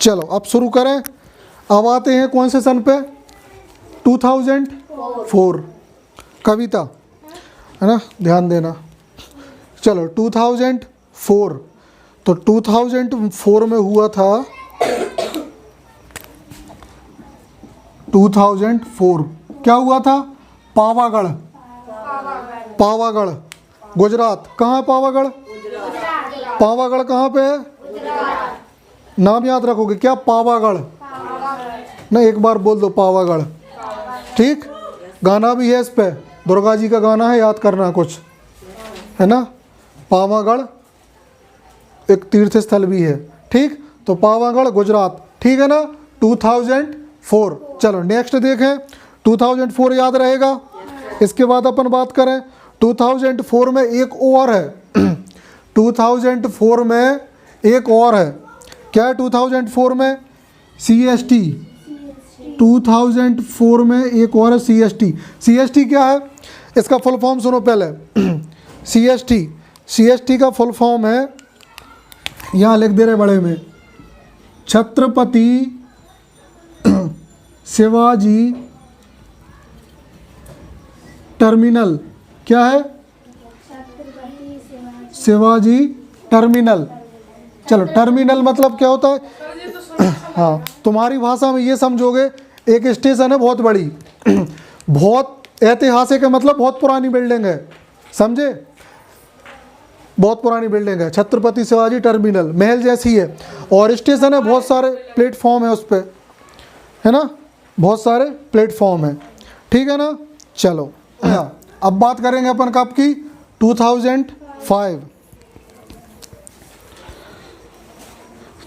चलो अब शुरू करें। अब आते हैं कौन से सन पे, 2004। कविता है ना, ध्यान देना। चलो 2004, तो 2004 में हुआ था 2004 क्या हुआ था, पावागढ़। पावागढ़ गुजरात। कहाँ है पावागढ़? पावागढ़ कहाँ पे है? नाम याद रखोगे क्या? पावागढ़ ना, एक बार बोल दो पावागढ़। ठीक, गाना भी है इस पे, दुर्गा जी का गाना है, याद करना कुछ है ना। पावागढ़ एक तीर्थ स्थल भी है। ठीक, तो पावागढ़ गुजरात, ठीक है ना। 2004। चलो नेक्स्ट देखें, 2004 याद रहेगा। इसके बाद अपन बात करें 2004 में एक और है 2004 में एक और है, क्या है 2004 में? CST। 2004 में एक और है CST। CST क्या है? इसका फुल फॉर्म सुनो पहले। CST का फुल फॉर्म है, यहाँ लिख दे रहे बड़े में, छत्रपति शिवाजी टर्मिनल। क्या है? शिवाजी टर्मिनल। चलो टर्मिनल मतलब क्या होता है? हाँ, तुम्हारी भाषा में ये समझोगे, एक स्टेशन है बहुत बड़ी बहुत ऐतिहासिक है, मतलब बहुत पुरानी बिल्डिंग है, समझे? बहुत पुरानी बिल्डिंग है, छत्रपति शिवाजी टर्मिनल, महल जैसी है। और स्टेशन है, बहुत सारे प्लेटफॉर्म है उस पर, है ना, बहुत सारे प्लेटफॉर्म है। ठीक है ना। चलो अब बात करेंगे अपन कब की, 2005।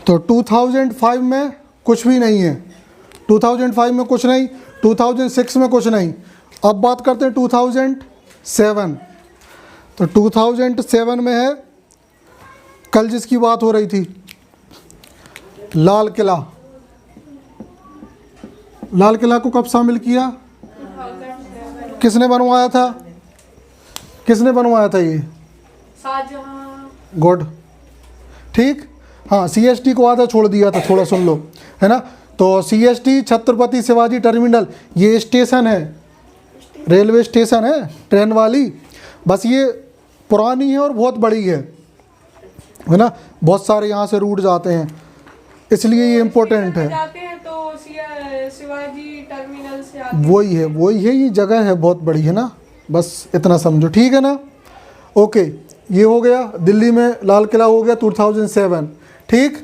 तो 2005 में कुछ भी नहीं है, 2005 में कुछ नहीं, 2006 में कुछ नहीं। अब बात करते हैं 2007। तो 2007 में है, कल जिसकी बात हो रही थी, लाल किला। लाल किला को कब शामिल किया? किसने बनवाया था? किसने बनवाया था ये? शाहजहां। गुड, ठीक। हाँ, CST को आधा छोड़ दिया था, थोड़ा सुन लो, है ना। तो CST छत्रपति शिवाजी टर्मिनल, ये स्टेशन है, रेलवे स्टेशन है, ट्रेन वाली। बस ये पुरानी है और बहुत बड़ी है ना, बहुत सारे यहाँ से रूट जाते हैं, इसलिए ये इम्पोर्टेंट है। जाते हैं तो शिवाजी टर्मिनल से आते हैं। वही है, ये जगह है बहुत बड़ी, है ना, बस इतना समझो, ठीक है ना। ओके, ये हो गया दिल्ली में लाल किला हो गया 2007। ठीक,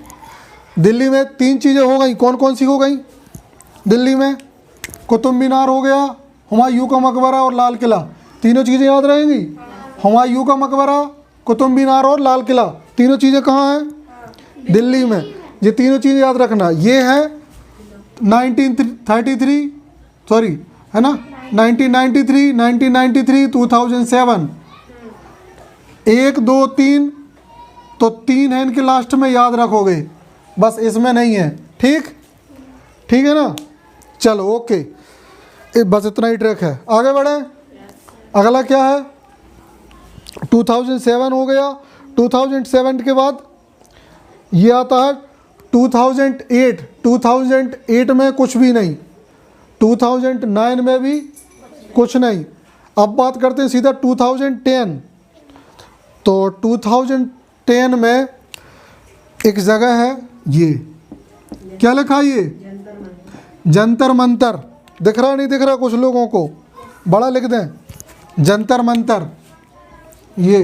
दिल्ली में 3 चीज़ें हो गई, कौन कौन सी हो गई दिल्ली में? कुतुब मीनार हो गया, हुमायूं का मकबरा और लाल किला। तीनों चीज़ें याद रहेंगी, हुमायूं का मकबरा, कुतुब मीनार और लाल किला, तीनों चीज़ें कहाँ हैं? दिल्ली में। ये तीनों चीज़ें याद रखना। ये है 1933, सॉरी, है ना, 1993, 2007, 1 2 3, तो 3 है इनके लास्ट में, याद रखोगे, बस इसमें नहीं है। ठीक, ठीक है ना। चलो ओके, बस इतना ही ट्रैक है, आगे बढ़े। अगला क्या है? 2007 हो गया। 2007 के बाद ये आता है 2008। 2008 में कुछ भी नहीं, 2009 में भी कुछ नहीं। अब बात करते हैं सीधा 2010। तो 2010 में एक जगह है, ये क्या लिखा है? ये जंतर मंतर। दिख रहा नहीं दिख रहा कुछ लोगों को? बड़ा लिख दें, जंतर मंतर। ये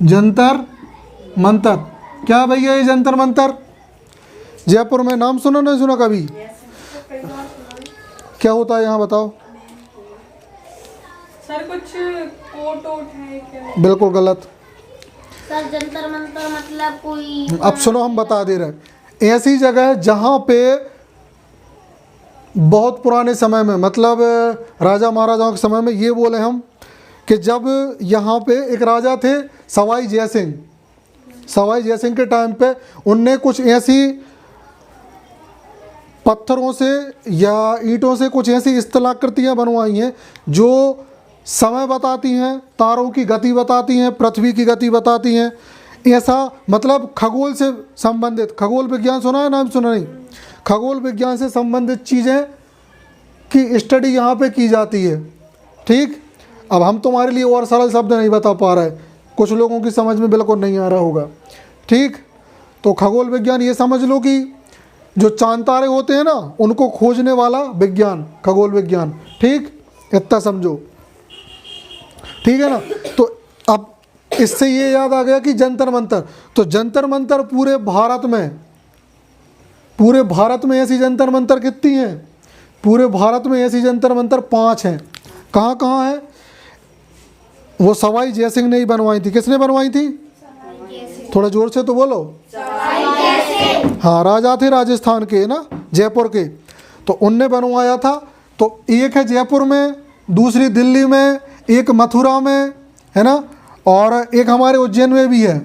जंतर मंतर, क्या भैया ये जंतर मंतर? जयपुर में, नाम सुना नहीं सुना कभी? क्या होता है यहाँ बताओ? सर कुछ कोट वोट है क्या? बिल्कुल गलत सर, जंतर मंतर मतलब कोई, अब सुनो, हम बता दे रहे हैं। ऐसी जगह है जहाँ पे बहुत पुराने समय में, मतलब राजा महाराजाओं के समय में, ये बोले हम कि जब यहाँ पे एक राजा थे सवाई जयसिंह। सवाई जयसिंह के टाइम पे उनने कुछ ऐसी पत्थरों से या ईंटों से कुछ ऐसी स्थलाकृतियाँ बनवाई हैं जो समय बताती हैं, तारों की गति बताती हैं, पृथ्वी की गति बताती हैं। ऐसा मतलब खगोल से संबंधित, खगोल विज्ञान सुना है, नाम सुना नहीं? खगोल विज्ञान से संबंधित चीज़ें की स्टडी यहाँ पे की जाती है। ठीक, अब हम तुम्हारे लिए और सरल शब्द नहीं बता पा रहे, कुछ लोगों की समझ में बिल्कुल नहीं आ रहा होगा। ठीक, तो खगोल विज्ञान ये समझ लो कि जो चांद तारे होते हैं ना, उनको खोजने वाला विज्ञान खगोल विज्ञान। ठीक, इतना समझो, ठीक है ना। तो अब इससे ये याद आ गया कि जंतर मंतर, तो जंतर मंतर पूरे भारत में ऐसी जंतर मंतर कितनी हैं? पूरे भारत में ऐसी जंतर मंतर 5 हैं। कहाँ कहाँ है? वो सवाई जयसिंह ने ही बनवाई थी। किसने बनवाई थी? थोड़ा जोर से तो बोलो। हाँ, राजा थे राजस्थान के ना, जयपुर के, तो उनने बनवाया था। तो एक है जयपुर में, दूसरी दिल्ली में, एक मथुरा में, है ना, और एक हमारे उज्जैन में भी है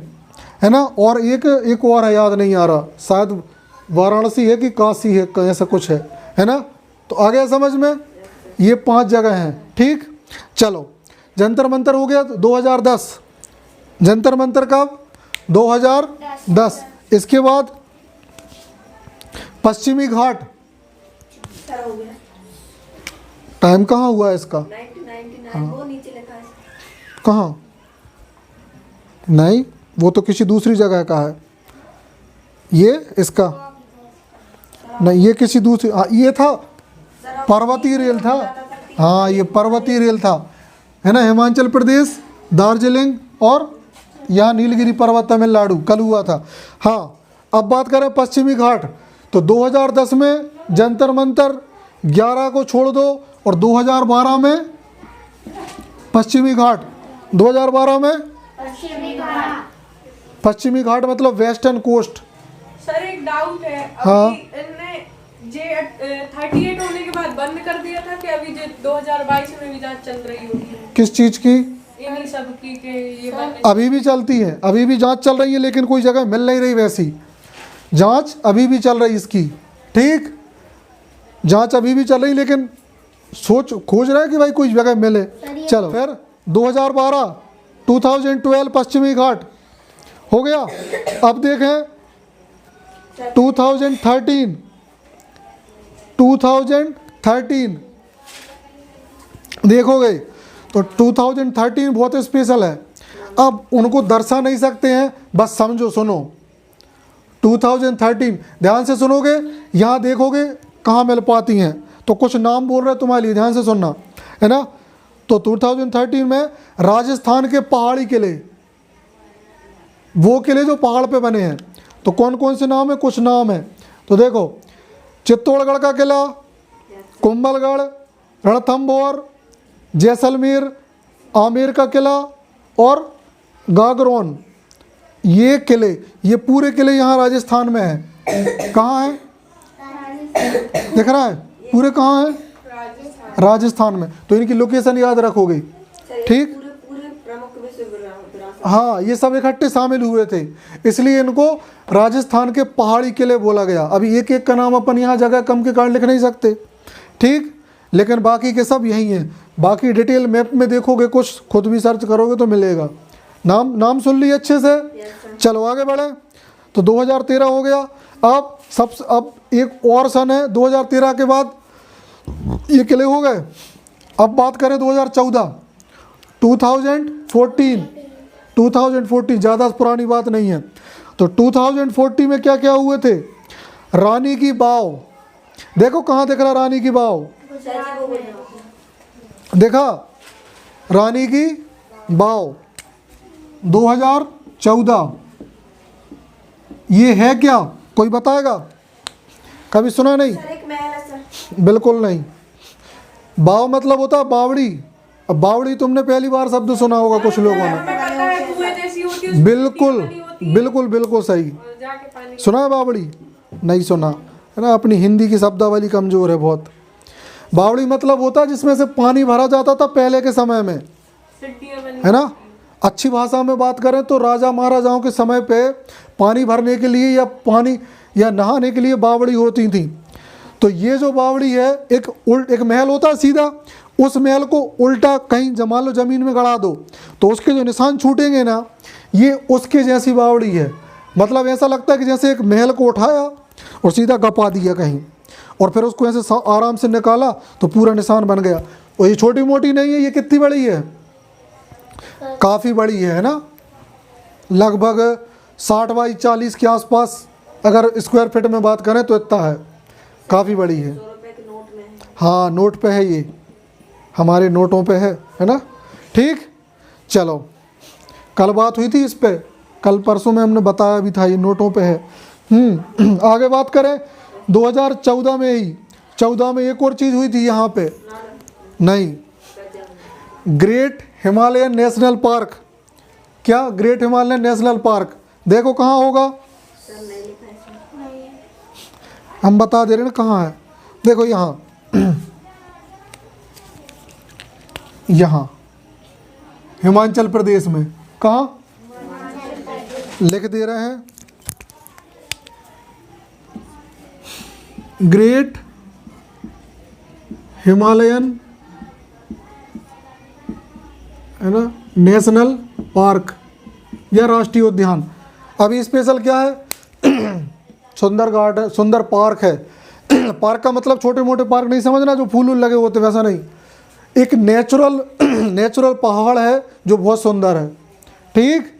ना, और एक और है, याद नहीं आ रहा, शायद वाराणसी है कि काशी है, ऐसा कुछ है ना। तो आ गया समझ में? ये 5 जगह हैं। ठीक, चलो, जंतर मंतर हो गया 2010। जंतर मंतर कब? 2010। इसके बाद पश्चिमी घाट, टाइम कहाँ हुआ है इसका? 1999 वो नीचे लिखा है। कहाँ? नहीं, वो तो किसी दूसरी जगह का है। ये इसका नहीं, ये किसी दूसरी, ये था पर्वतीय रेल था। हाँ, ये पर्वतीय रेल था, है ना, हिमाचल प्रदेश, दार्जिलिंग और यहाँ नीलगिरी पर्वत तमिलनाडु, कल हुआ था। हाँ, अब बात करें पश्चिमी घाट, तो 2010 में जंतर मंतर, 11 को छोड़ दो, और 2012 में पश्चिमी घाट, 2012 में पश्चिमी घाट मतलब वेस्टर्न कोस्ट। सर एक डाउट है, हाँ। अभी इनने जे 38 होने के बाद बंद कर दिया था कि अभी जो 2022 में भी जांच चल रही होगी? किस चीज़ की? इन्हीं सब की के ये बंद? अभी भी चलती है, अभी भी जांच चल रही है, लेकिन कोई जगह मिल नहीं रही वैसी। जांच अभी भी चल रही इसकी। ठीक, जांच अभी भी चल रही, लेकिन खोज रहे हैं कि भाई कोई जगह मिले। चलो, फिर 2012 पश्चिमी घाट हो गया। अब देखें 2013 देखोगे तो 2013 बहुत स्पेशल है। अब उनको दर्शा नहीं सकते हैं, बस समझो, सुनो। 2013 ध्यान से सुनोगे, यहाँ देखोगे कहाँ मिल पाती हैं, तो कुछ नाम बोल रहे हैं तुम्हारे लिए, ध्यान से सुनना, है ना। तो 2013 में राजस्थान के पहाड़ी किले, वो किले जो पहाड़ पे बने हैं, तो कौन कौन से नाम है? कुछ नाम है, तो देखो, चित्तौड़गढ़ का किला, कुंभलगढ़, रणथंभौर, जैसलमेर, आमेर का किला और गागरोन। ये किले, ये पूरे किले यहाँ राजस्थान में हैं। कहाँ है? दिख रहा है? पूरे कहाँ है? राजस्थान में। तो इनकी लोकेशन याद रखोगे। ठीक, पूरे प्रमुख विरासत। हाँ, ये सब इकट्ठे शामिल हुए थे, इसलिए इनको राजस्थान के पहाड़ी किले बोला गया। अभी एक एक का नाम अपन यहाँ जगह कम के कारण लिख नहीं सकते। ठीक, लेकिन बाकी के सब यही हैं। बाकी डिटेल मैप में देखोगे, कुछ खुद भी सर्च करोगे तो मिलेगा। नाम सुन लिए अच्छे से? चलो आगे बढ़े। तो 2013 हो गया। अब एक और सन है, 2013 के बाद ये किले हो गए। अब बात करें 2014, ज़्यादा पुरानी बात नहीं है। तो 2014 में क्या क्या हुए थे? रानी की बाव, देखो कहाँ दिख रहा रानी की बाव? देखा, रानी की बाव 2014। ये है क्या, कोई बताएगा? कभी सुना नहीं? एक महल है सर। बिल्कुल नहीं। बाव मतलब होता है बावड़ी। अब बावड़ी तुमने पहली बार शब्द सुना होगा कुछ लोगों ने। पता है कुएं जैसी होती है, उसमें बिल्कुल मिट्टी बनी होती है, बिल्कुल सही। जाके पानी सुना है बावड़ी? नहीं सुना, है ना। अपनी हिंदी की शब्दावली कमज़ोर है बहुत। बावड़ी मतलब होता है जिसमें से पानी भरा जाता था पहले के समय में, सीढ़ियां बनी। है ना। अच्छी भाषा में बात करें तो राजा महाराजाओं के समय पे पानी भरने के लिए या नहाने के लिए बावड़ी होती थी। तो ये जो बावड़ी है, एक महल होता है सीधा, उस महल को उल्टा कहीं मान लो ज़मीन में गड़ा दो तो उसके जो निशान छूटेंगे ना, ये उसके जैसी बावड़ी है। मतलब ऐसा लगता है कि जैसे एक महल को उठाया और सीधा गपा दिया कहीं, और फिर उसको ऐसे आराम से निकाला तो पूरा निशान बन गया। और ये छोटी मोटी नहीं है, ये कितनी बड़ी है, काफ़ी बड़ी है ना, लगभग 60 बाई 40 के आसपास अगर स्क्वायर फीट में बात करें तो इतना है, काफ़ी बड़ी है। 100 रुपए के नोट में है। हाँ नोट पे है, ये हमारे नोटों पे है ना। ठीक, चलो कल बात हुई थी इस पे, कल परसों में हमने बताया भी था, ये नोटों पे है। आगे बात करें 2014 में ही, 14 में एक और चीज़ हुई थी यहाँ पे, नहीं, ग्रेट हिमालयन नेशनल पार्क। क्या ग्रेट हिमालयन नेशनल पार्क, देखो कहाँ होगा, सर नहीं लिखा है इसमें। हम बता दे रहे हैं कहाँ है, देखो यहाँ यहाँ हिमाचल प्रदेश में, कहाँ लिख दे रहे हैं, ग्रेट हिमालयन है ना नेशनल पार्क या राष्ट्रीय उद्यान। अभी स्पेशल क्या है सुंदर गार्डन, सुंदर पार्क है। पार्क का मतलब छोटे मोटे पार्क नहीं समझना जो फूल वूल लगे होते, वैसा नहीं, एक नेचुरल पहाड़ है जो बहुत सुंदर है। ठीक,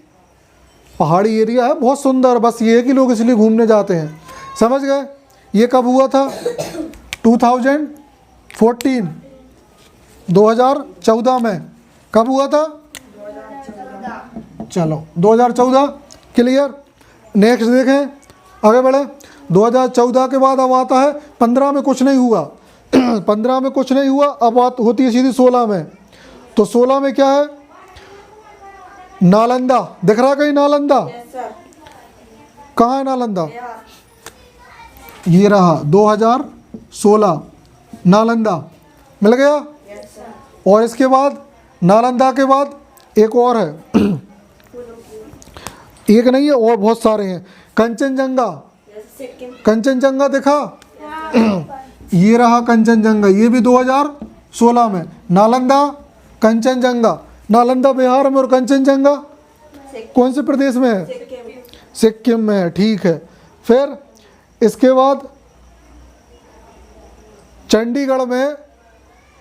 पहाड़ी एरिया है बहुत सुंदर, बस ये है कि लोग इसलिए घूमने जाते हैं, समझ गए। ये कब हुआ था, 2014, 2014 में, कब हुआ था, चलो 2014 क्लियर। नेक्स्ट देखें, आगे बढ़े। 2014 के बाद अब आता है 15 में कुछ नहीं हुआ 15 में कुछ नहीं हुआ, अब बात होती है सीधी 16 में। तो 16 में क्या है, नालंदा, दिख रहा कहीं नालंदा, यस सर। कहाँ है नालंदा, बिहार। ये रहा 2016 नालंदा, मिल गया। Yes sir. और इसके बाद नालंदा के बाद एक और है एक नहीं है और बहुत सारे हैं, कंचनजंगा, यस सिक्किम। कंचनजंगा दिखा ये रहा कंचनजंगा, ये भी 2016 में। नालंदा, कंचनजंगा, नालंदा बिहार में और कंचनजंगा कौन से प्रदेश में है, सिक्किम। सिक्किम में है। ठीक है, फिर इसके बाद चंडीगढ़ में,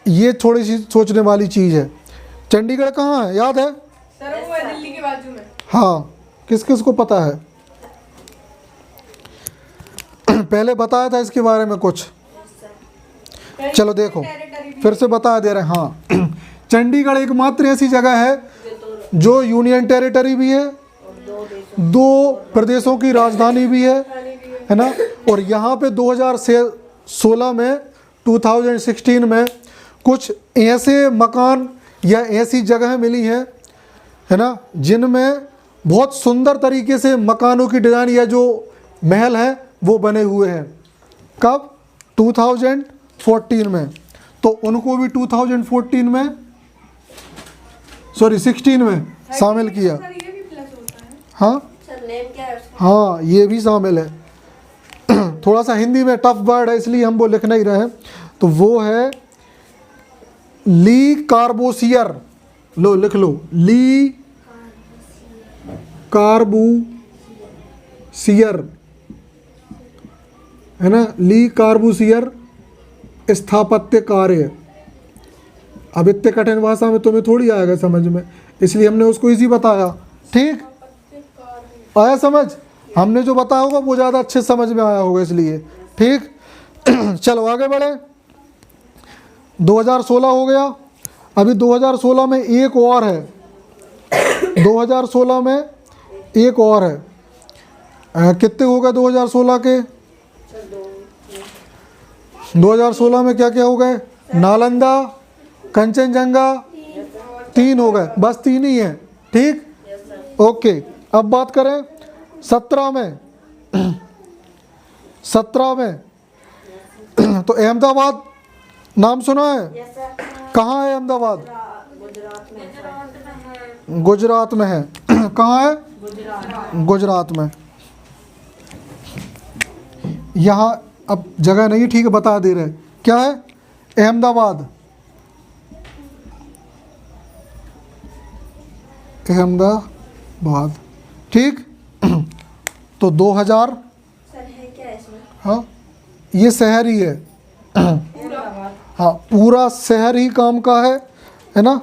ये थोड़ी सी सोचने वाली चीज़ है, चंडीगढ़ कहाँ है याद है, सर वो है दिल्ली के बाजू में। हाँ किस किस को पता है पहले बताया था इसके बारे में कुछ, चलो देखो फिर से बता दे रहे हैं। हाँ चंडीगढ़ एकमात्र ऐसी जगह है जो यूनियन टेरिटरी भी है, 2 प्रदेशों की राजधानी भी है ना। और यहाँ पे 2016 में 2016 में कुछ ऐसे मकान या ऐसी जगह मिली है ना, जिनमें बहुत सुंदर तरीके से मकानों की डिज़ाइन या जो महल है वो बने हुए हैं। कब, 2014 में। तो उनको भी 2014 में, सॉरी 16 में शामिल किया। सर ये भी प्लस होता है। हाँ सर नेम क्या है उसका? हाँ ये भी शामिल है थोड़ा सा हिंदी में टफ वर्ड है इसलिए हम वो लिख नहीं रहे हैं। तो वो है ली कार्बोसियर, लो लिख लो, ली कार्बोसियर है ना, ली कार्बोसियर स्थापत्य कार्य। अब इतने कठिन भाषा में तुम्हें थोड़ी आएगा समझ में, इसलिए हमने उसको इजी बताया। ठीक, आया समझ, हमने जो बताया होगा वो ज़्यादा अच्छे समझ में आया होगा इसलिए। ठीक चलो आगे बढ़े। 2016 हो गया, अभी 2016 में एक और है 2016 में एक और है। कितने हो गए 2016 के, 2016 में क्या क्या हो गए, नालंदा, कंचनजंगा, 3 हो गए, बस 3 ही हैं। ठीक ओके, अब बात करें 17 में 17 में तो अहमदाबाद नाम सुना है, यस सर। कहाँ है अहमदाबाद, गुजरात में है। गुजरात में है कहाँ है, गुजरात में। यहाँ अब जगह नहीं ठीक बता दे रहे, क्या है, अहमदाबाद अहमदाबाद। ठीक। तो 2000, सर है क्या इसमें? हाँ ये शहर ही है। हाँ पूरा शहर ही काम का है ना।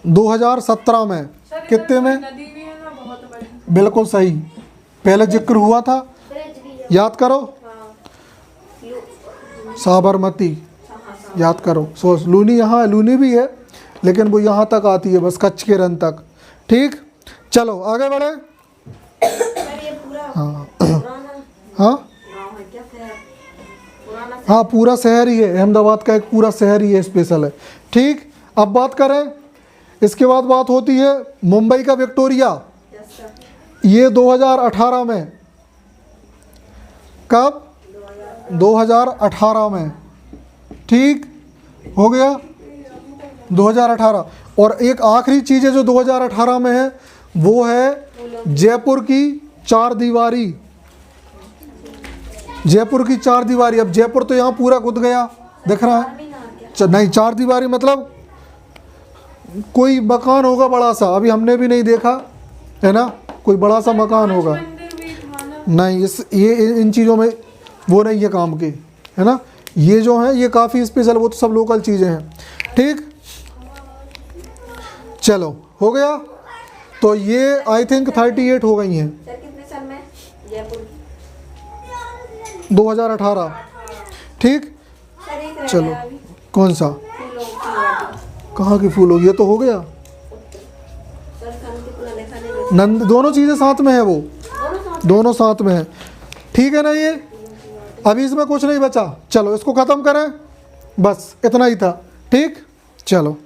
2017 में सर इधर कितने में? नदी भी है ना बहुत बड़ी। बिल्कुल सही, पहले जिक्र हुआ था, ब्रिज भी है। याद करो। साबरमती, याद करो। सो लूनी यहाँ है, लूनी भी है लेकिन वो यहाँ तक आती है बस, कच्छ के रन तक। ठीक, चलो आगे बढ़े। सर ये पूरा हाँ पुराना हाँ गाँव है क्या? शहर पुराना हाँ पूरा शहर ही है, अहमदाबाद का एक पूरा शहर ही है, स्पेशल है। ठीक, अब बात करें, इसके बाद बात होती है मुंबई का विक्टोरिया। Yes sir. ये 2018 में, कब? 2018 में। ठीक हो गया 2018। और एक आखिरी चीज़ है जो 2018 में है, वो है जयपुर की चार दीवारी। जयपुर की चार दीवारी। अब जयपुर तो यहाँ पूरा गुद गया, दिख रहा है। नहीं, चार दीवारी मतलब कोई मकान होगा बड़ा सा, अभी हमने भी नहीं देखा है ना, कोई बड़ा सा मकान होगा। मंदिर भी था ना। नहीं, ये इन चीज़ों में वो नहीं है काम के, है ना। ये जो है ये काफ़ी स्पेशल, वो तो सब लोकल चीज़ें हैं। ठीक, चलो हो गया। तो ये आई थिंक 38 हो गई हैं। सर कितने साल में जयपुर? 2018। ठीक, सर एक रह चलो गया अभी, कौन सा? फूलों की वाटी। कहाँ की फूल होगी? ये तो हो गया। सर शांतिपूर्ण देखा नहीं नंद, दोनों चीज़ें साथ में है, वो दोनों साथ। दोनों साथ में है। ठीक है ना। ये अभी इसमें कुछ नहीं बचा, चलो इसको ख़त्म करें, बस इतना ही था। ठीक, चलो।